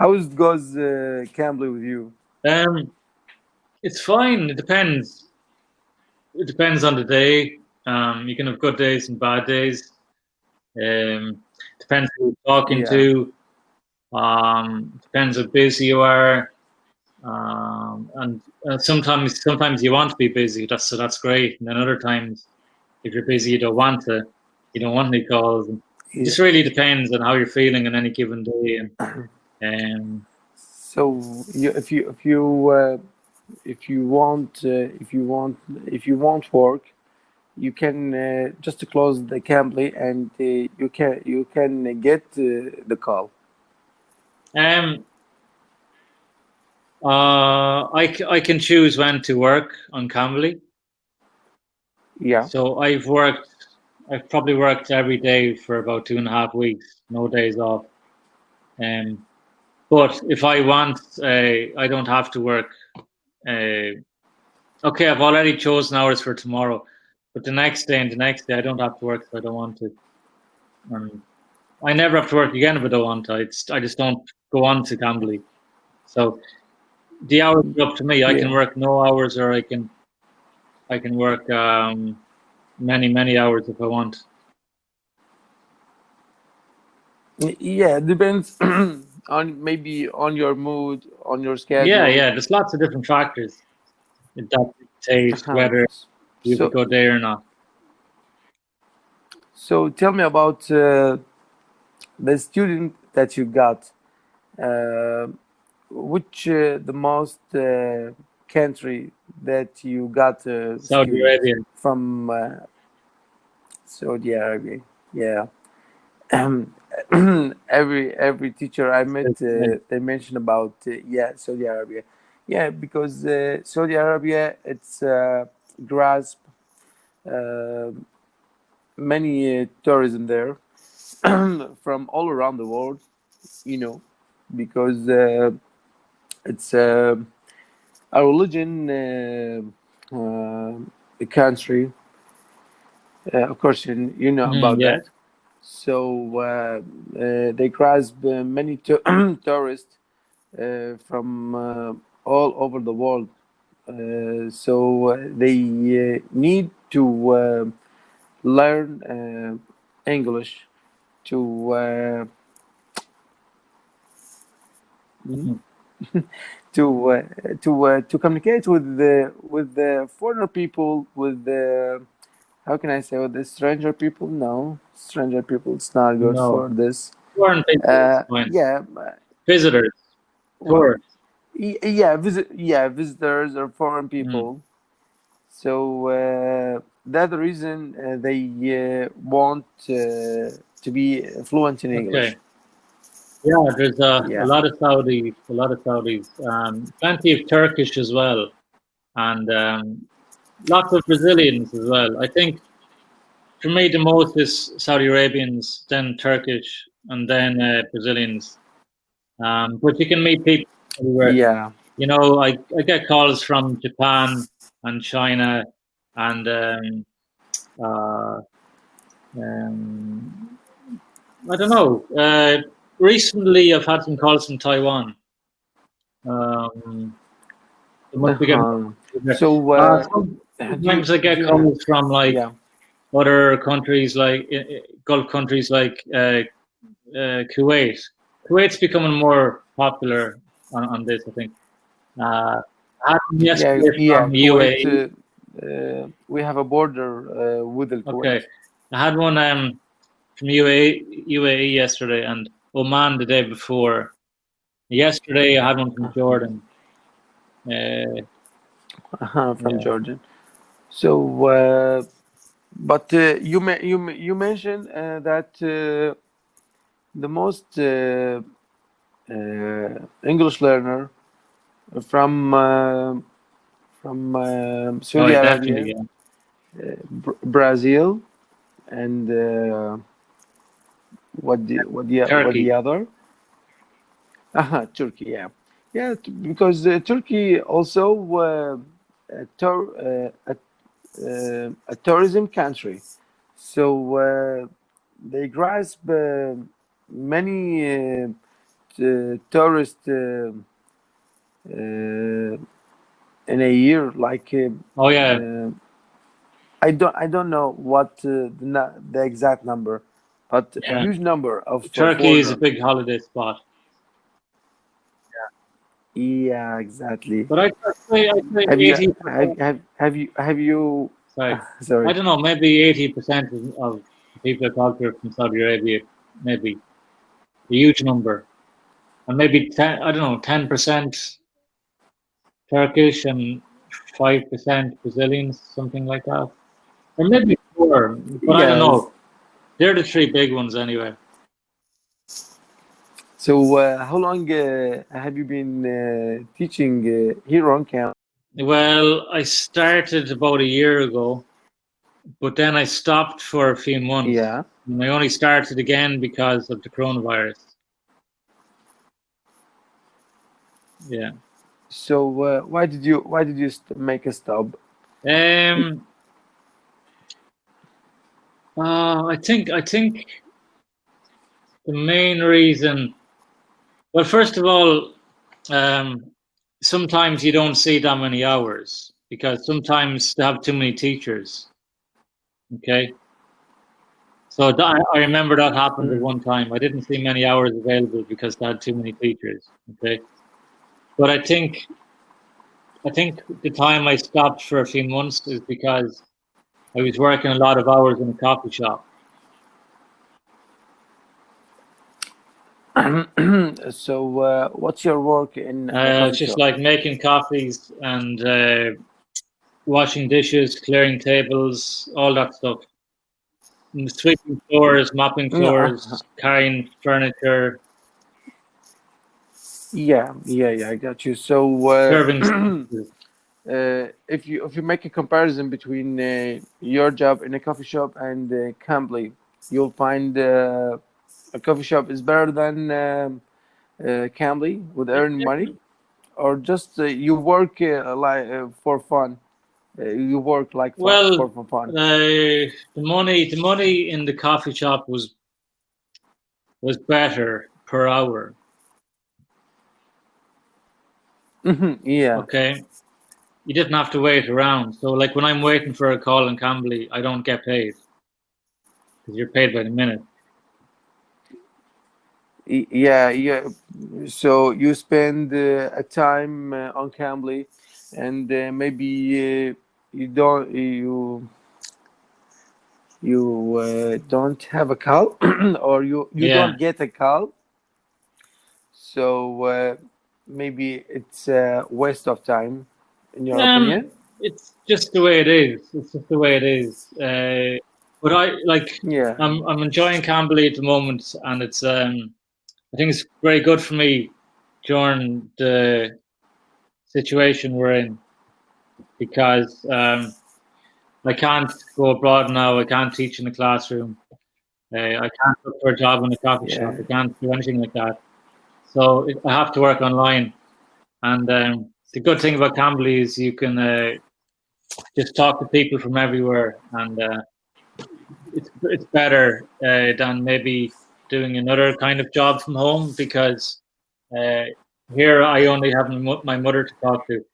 How it goes, Cambly, with you? It's fine. It depends. It depends on the day. You can have good days and bad days. Depends who you're talking to. Depends how busy you are. And sometimes you want to be busy. That's great. And then other times, if you're busy, you don't want any calls. And it just really depends on how you're feeling on any given day. And so if you want work, you can just close the Cambly and you can get the call. I can choose when to work on Cambly. Yeah. So I've probably worked every day for about 2.5 weeks, no days off. But if I want, I don't have to work. Okay, I've already chosen hours for tomorrow, but the next day and the next day I don't have to work if I don't want to. I never have to work again if I don't want to. I just don't go on to Cambly. So the hours are up to me. I can work no hours, or I can work many hours if I want. Yeah, it depends on your mood, on your schedule. Yeah. There's lots of different factors that dictate whether you have a good day or not. So tell me about the student that you got. Which the most country that you got Saudi Arabia. From Saudi Arabia? Yeah. Every teacher I met, they mention about Saudi Arabia. Yeah, because Saudi Arabia, it's grasp many tourism there from all around the world, because it's a religion country. Of course, you know about that. So they grasp many tourists from all over the world. So they need to learn English to to communicate with the foreigner people, with the, how can I say, with the stranger people? No, stranger people, it's not good for this. Foreign people, visitors, tourists. Visitors or foreign people. So that's the reason they want to be fluent in English. Okay. Yeah, there's a lot of Saudis, plenty of Turkish as well, and lots of Brazilians as well. I think for me the most is Saudi Arabians, then Turkish, and then Brazilians. But you can meet people everywhere. Yeah. You know, I get calls from Japan and China, and I don't know. Recently, I've had some calls from Taiwan. Sometimes I get calls from like other countries, like Gulf countries, like Kuwait. Kuwait's becoming more popular on this, I think. I had one yesterday from UAE. Kuwait, we have a border with the Kuwait. Okay, I had one from UAE yesterday, and Oman the day before. Yesterday I had one from Jordan. From Jordan. So, but you mentioned that the most English learner from Saudi Arabia, Brazil, and what the other? Turkey. Yeah, because Turkey also a tourism country, so they grasp many tourists in a year, like Oh yeah, I don't know what the exact number, but a yeah. huge number of Turkey is a foreigners. big holiday spot. Yeah, exactly. But I'd say Have you 80%. have you Sorry, I sorry. don't know. Maybe 80% of the people I talk to are from Saudi Arabia. Maybe a huge number, and maybe 10. I don't know, 10% Turkish and 5% Brazilians, something like that, or maybe more. But I don't Yes. know. They're the three big ones anyway. So how long have you been teaching here on campus? Well, I started about a year ago, but then I stopped for a few months. Yeah. And I only started again because of the coronavirus. Yeah. So why did you make a stop? I think the main reason. Well, first of all, sometimes you don't see that many hours because sometimes they have too many teachers. Okay. So I remember that happened at Mm. one time. I didn't see many hours available because they had too many teachers. Okay. But I think the time I stopped for a few months is because I was working a lot of hours in a coffee shop. So what's your work in a It's coffee just shop? like making coffees and washing dishes, clearing tables, all that stuff. And sweeping floors, mopping No, floors, carrying furniture, yeah, I got you. So serving sauces. if you make a comparison between your job in a coffee shop and Cambly, you'll find a coffee shop is better than Cambly with earning money, or just you work like for fun. You work like Well, for fun. the money in the coffee shop was better per hour. Yeah. Okay, you didn't have to wait around. So, like when I'm waiting for a call in Cambly, I don't get paid because you're paid by the minute. Yeah. So you spend a time on Cambly, and maybe you don't don't have a call, or you Yeah. don't get a call. So maybe it's a waste of time, in your Um, opinion. it's just the way it is. It's just the way it is. But I like. Yeah. I'm enjoying Cambly at the moment, and it's I think it's very good for me during the situation we're in because I can't go abroad now. I can't teach in the classroom. I can't look for a job in a coffee shop. Yeah. I can't do anything like that. So I have to work online. And the good thing about Cambly is you can just talk to people from everywhere, and it's better than maybe doing another kind of job from home because uh, here I only have my mother to talk to,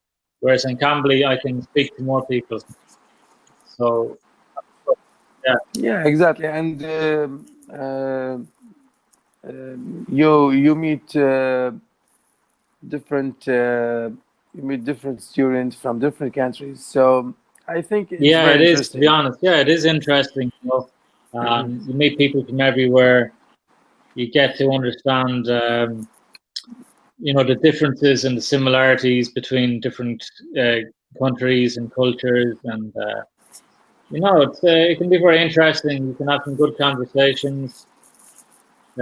whereas in Cambly I can speak to more people. So yeah, Yeah, exactly. And you meet different students from different countries. So I think it's yeah, very it is. To be interesting. honest, yeah, it is interesting. You meet people from everywhere. You get to understand. The differences and the similarities between different uh, countries and cultures, and it can be very interesting. You can have some good conversations.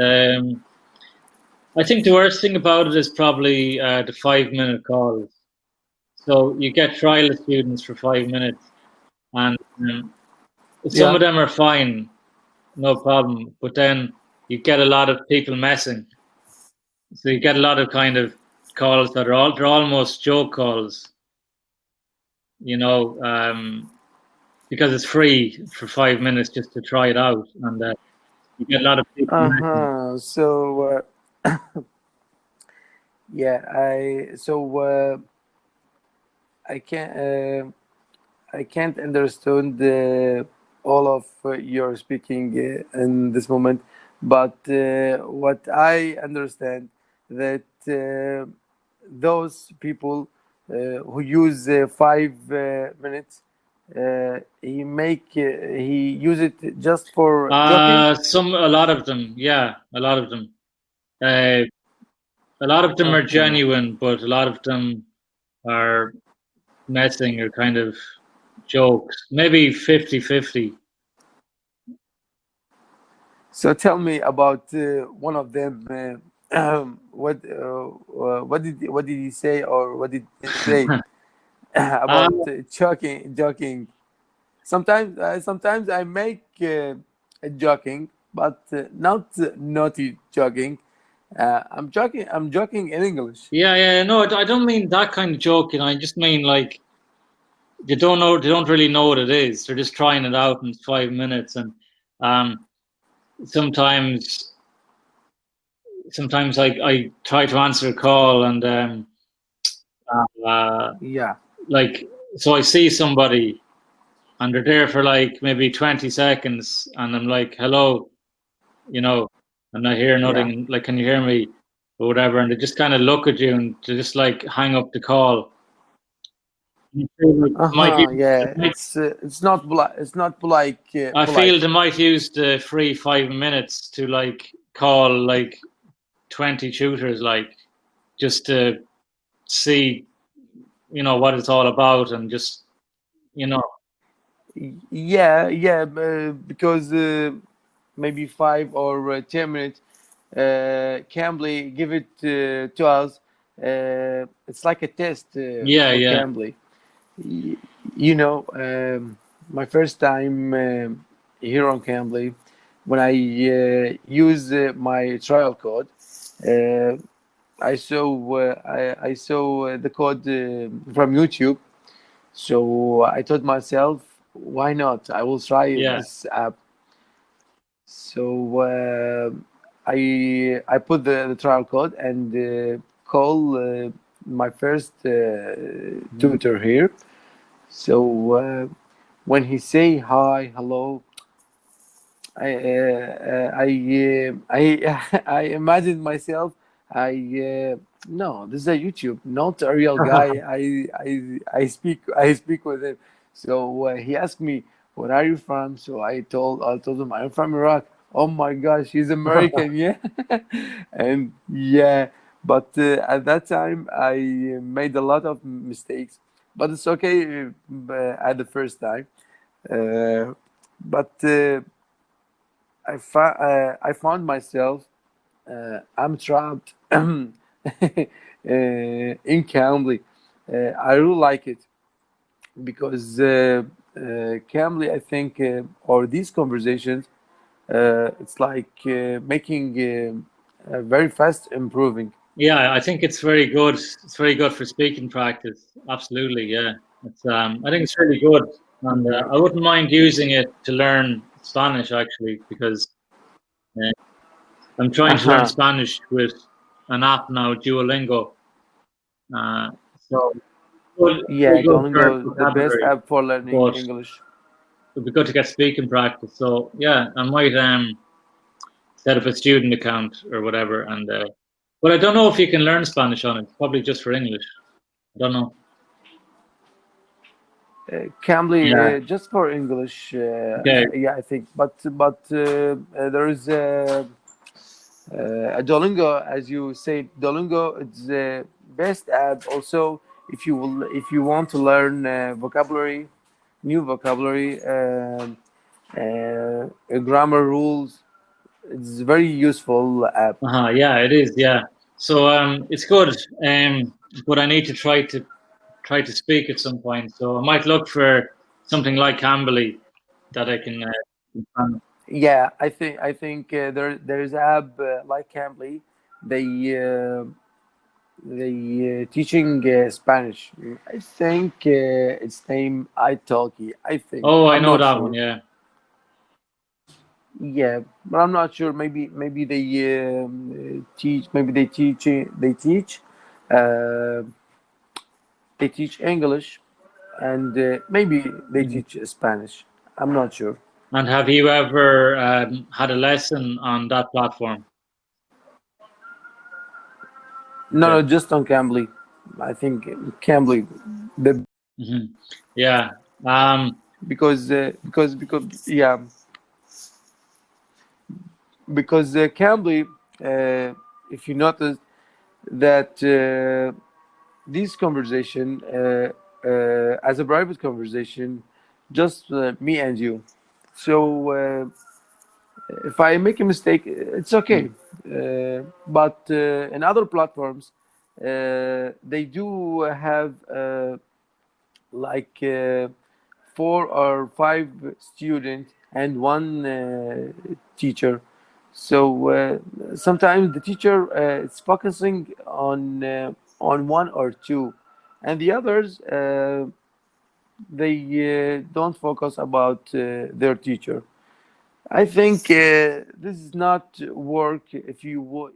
Um, I think the worst thing about it is probably the 5 minute calls. So you get trial students for 5 minutes, and some Yeah. of them are fine, no problem. But then you get a lot of people messing. So you get a lot of kind of calls that they're almost joke calls. You know, because it's free for 5 minutes just to try it out, and you get a lot of people. Uh-huh. So Yeah, I can't I can't understand all of your speaking in this moment, but what I understand that those people who use 5 minutes, he use it just for joking. A lot of them, yeah, a lot of them. Uh, a lot of them are Uh-huh. genuine, but a lot of them are messing or kind of jokes. Maybe 50-50. So tell me about one of them. What did he say, or what did they say uh, about joking? Sometimes I make joking, but not naughty joking. I'm joking in English. yeah, yeah, no, I don't mean that kind of joking. I just mean like they don't really know what it is. They're just trying it out in 5 minutes, and um, sometimes I try to answer a call and uh, Yeah, like so I see somebody and they're there for like maybe 20 seconds and I'm like hello, you know, and I hear yeah. nothing, like can you hear me or whatever, and they just kind of look at you and they just like hang up the call. You feel like they might Uh-huh. use, they Yeah, might, it's not polite. It's not polite. I feel Polite. they might use the free 5 minutes to like call like 20 tutors, like just to see, you know, what it's all about and just, you know. Yeah, yeah. Because maybe 5 or 10 minutes. Cambly give it to us. It's like a test Yeah, for yeah. Cambly. Y- You know, my first time here on Cambly, when I use my trial code, uh, I saw the code from YouTube. So I thought myself, why not? I will try Yeah. this app. So I put the trial code and call my first tutor here. So when he say hi, hello, I I imagined myself. No, this is a YouTube, not a real guy. I speak with him. So he asked me, "Where are you from?" So I told him I'm from Iraq. Oh my gosh, he's American, yeah, and yeah. But at that time, I made a lot of mistakes, but it's okay at the first time. Uh, but I found myself I'm trapped in Cambly. I really like it because Cambly, I think, or these conversations, it's like making very fast improving. Yeah, I think it's very good. It's very good for speaking practice. Absolutely, yeah. It's I think it's really good, and Yeah. I wouldn't mind using it to learn Spanish actually, because uh, I'm trying to learn Uh-huh. Spanish with an app now, Duolingo. Uh, so good, Yeah, very good for Duolingo, the best vocabulary, app for learning but English. it'd be good to get speaking practice. So yeah, I might set up a student account or whatever, and but I don't know if you can learn Spanish on it. Probably just for English. I don't know. Cambly, Yeah. just for English, Okay. yeah, I think. But there is Duolingo, as you said, Duolingo it's the best app. Also, if you want to learn vocabulary, new vocabulary, grammar rules, it's a very useful app. Uh-huh, yeah, it is. Yeah. So it's good. But I need to try to speak at some point. So I might look for something like Cambly that I can. Yeah, I think there's app like Cambly. They teaching Spanish. I think it's name Italki. I think Oh, I I'm know not that one. sure. Yeah. Yeah, but I'm not sure. Maybe they teach. Maybe they teach. They teach. they teach English, and maybe they teach Spanish. I'm not sure. And have you ever had a lesson on that platform? No, just on Cambly. I think Cambly, the Yeah. because yeah, because Cambly, if you notice that this conversation as a private conversation, just me and you. So if I make a mistake, it's okay. But in other platforms, they do have like 4 or 5 students and one teacher. So sometimes the teacher is focusing on 1 or 2, and the others they don't focus about their teacher. I think this is not work if you